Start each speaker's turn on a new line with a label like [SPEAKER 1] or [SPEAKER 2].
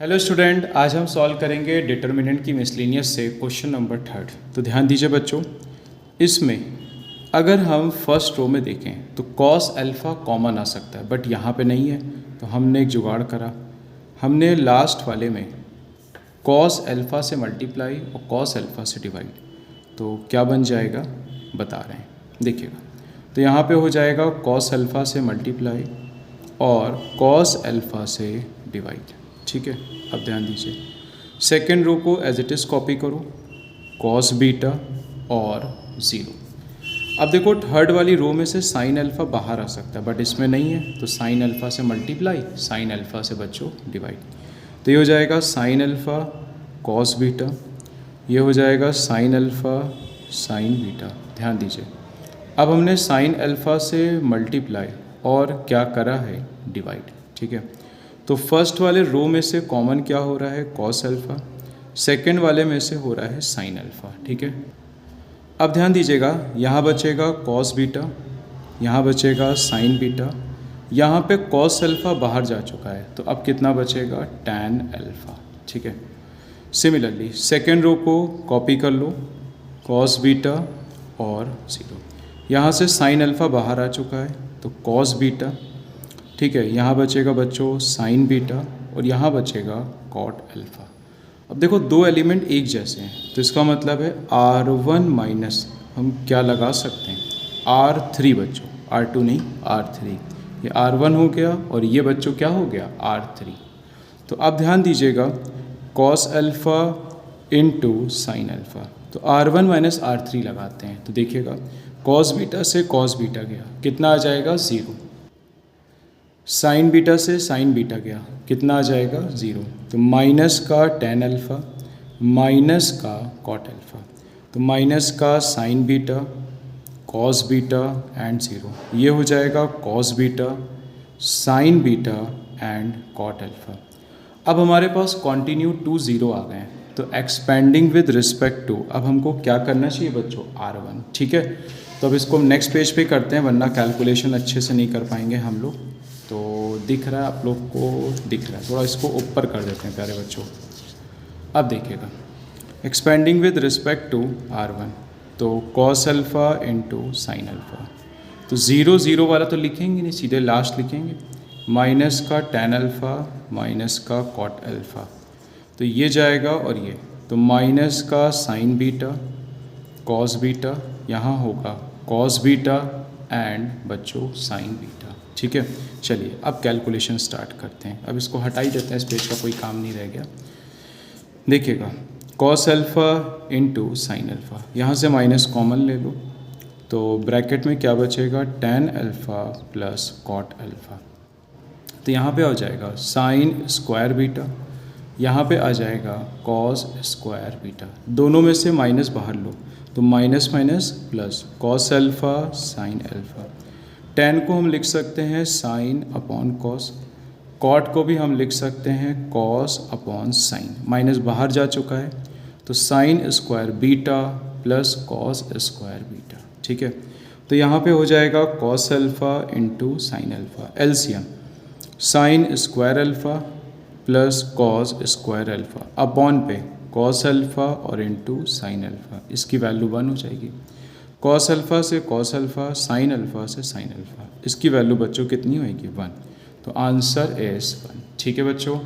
[SPEAKER 1] Hello student, आज हम solve करेंगे डिटर्मिनेंट की मिसलेनियस से क्वेश्चन नंबर 3। तो ध्यान दीजिए बच्चों, इसमें अगर हम फर्स्ट रो में देखें तो कॉस अल्फ़ा कॉमन आ सकता है, बट यहाँ पे नहीं है। तो हमने एक जुगाड़ करा, हमने लास्ट वाले में कॉस अल्फ़ा से मल्टीप्लाई और कॉस अल्फ़ा से डिवाइड, तो क्या बन जाएगा बता रहे हैं, देखिएगा। तो यहाँ पे हो जाएगा कॉस अल्फ़ा से मल्टीप्लाई और कॉस अल्फ़ा से डिवाइड, ठीक है। अब ध्यान दीजिए, सेकेंड रो को एज इट इज़ कॉपी करो, कॉस बीटा और ज़ीरो। अब देखो थर्ड वाली रो में से साइन अल्फ़ा बाहर आ सकता है, बट इसमें नहीं है। तो साइन अल्फ़ा से मल्टीप्लाई, साइन अल्फ़ा से बच्चों डिवाइड, तो ये हो जाएगा साइन अल्फ़ा कॉस बीटा, ये हो जाएगा साइन अल्फ़ा साइन बीटा। ध्यान दीजिए, अब हमने साइन अल्फ़ा से मल्टीप्लाई और क्या करा है डिवाइड, ठीक है। तो फर्स्ट वाले रो में से कॉमन क्या हो रहा है कॉस अल्फ़ा, सेकेंड वाले में से हो रहा है साइन अल्फ़ा, ठीक है। अब ध्यान दीजिएगा, यहाँ बचेगा कॉस बीटा, यहाँ बचेगा साइन बीटा, यहाँ पे कॉस अल्फ़ा बाहर जा चुका है, तो अब कितना बचेगा टैन अल्फ़ा, ठीक है। सिमिलरली सेकेंड रो को कॉपी कर लो, कॉस बीटा और ज़ीरो, यहाँ से साइन अल्फ़ा बाहर आ चुका है तो कॉस बीटा, ठीक है। यहाँ बचेगा बच्चों साइन बीटा और यहाँ बचेगा कॉट अल्फ़ा। अब देखो दो एलिमेंट एक जैसे हैं, तो इसका मतलब है R1 माइनस हम क्या लगा सकते हैं R3 बच्चों, R2 नहीं R3। ये R1 हो गया और ये बच्चों क्या हो गया R3। तो अब ध्यान दीजिएगा, cos alpha into sine alpha, तो R1 माइनस R3 लगाते हैं, तो देखिएगा कॉस बीटा से कॉस बीटा गया, कितना आ जाएगा ज़ीरो। साइन बीटा से साइन बीटा गया, कितना आ जाएगा ज़ीरो। तो माइनस का टेन अल्फ़ा माइनस का कॉट अल्फ़ा, तो माइनस का sine beta cos beta and zero, ये हो जाएगा cos beta sine beta and cot alpha. अब हमारे पास कॉन्टिन्यू टू ज़ीरो आ गए हैं, तो एक्सपेंडिंग विद रिस्पेक्ट टू अब हमको क्या करना चाहिए बच्चों R1, ठीक है। तो अब इसको हम नेक्स्ट पेज पे करते हैं, वरना कैलकुलेशन अच्छे से नहीं कर पाएंगे हम लोग। तो दिख रहा है आप लोग को, दिख रहा है, थोड़ा इसको ऊपर कर देते हैं प्यारे बच्चों। अब देखिएगा, expanding with respect to R1, तो cos alpha into sine alpha, तो ज़ीरो ज़ीरो वाला तो लिखेंगे नहीं, सीधे लास्ट लिखेंगे, माइनस का टेन अल्फ़ा माइनस का कॉट अल्फ़ा, तो ये जाएगा और ये, तो माइनस का साइन बीटा कॉस बीटा, यहाँ होगा कॉस बीटा एंड बच्चों साइन बीटा, ठीक है। चलिए अब कैलकुलेशन स्टार्ट करते हैं। अब इसको हटा ही देते हैं, इस पेज का कोई काम नहीं रह गया। देखिएगा, cos alpha into sine alpha, यहाँ से माइनस कॉमन ले लो, तो ब्रैकेट में क्या बचेगा tan alpha plus cot alpha, तो यहाँ पे आ जाएगा साइन स्क्वायर बीटा, यहाँ पे आ जाएगा कॉस स्क्वायर बीटा, दोनों में से माइनस बाहर लो, तो minus minus plus cos alpha sine alpha. Ten को हम लिख सकते हैं साइन अपॉन कॉस, कॉट को भी हम लिख सकते हैं कॉस अपॉन साइन, माइनस बाहर जा चुका है, तो sine square beta plus cos square beta, ठीक है। तो यहाँ पे हो जाएगा cos alpha into sine alpha, LCM sine square alpha plus cos square alpha upon पे कॉस अल्फ़ा और इंटू साइन अल्फ़ा, इसकी वैल्यू 1 हो जाएगी। कॉस अल्फ़ा से कॉस अल्फ़ा, साइन अल्फ़ा से साइन अल्फ़ा, इसकी वैल्यू बच्चों कितनी होएगी 1, तो आंसर इज़ 1, ठीक है बच्चों।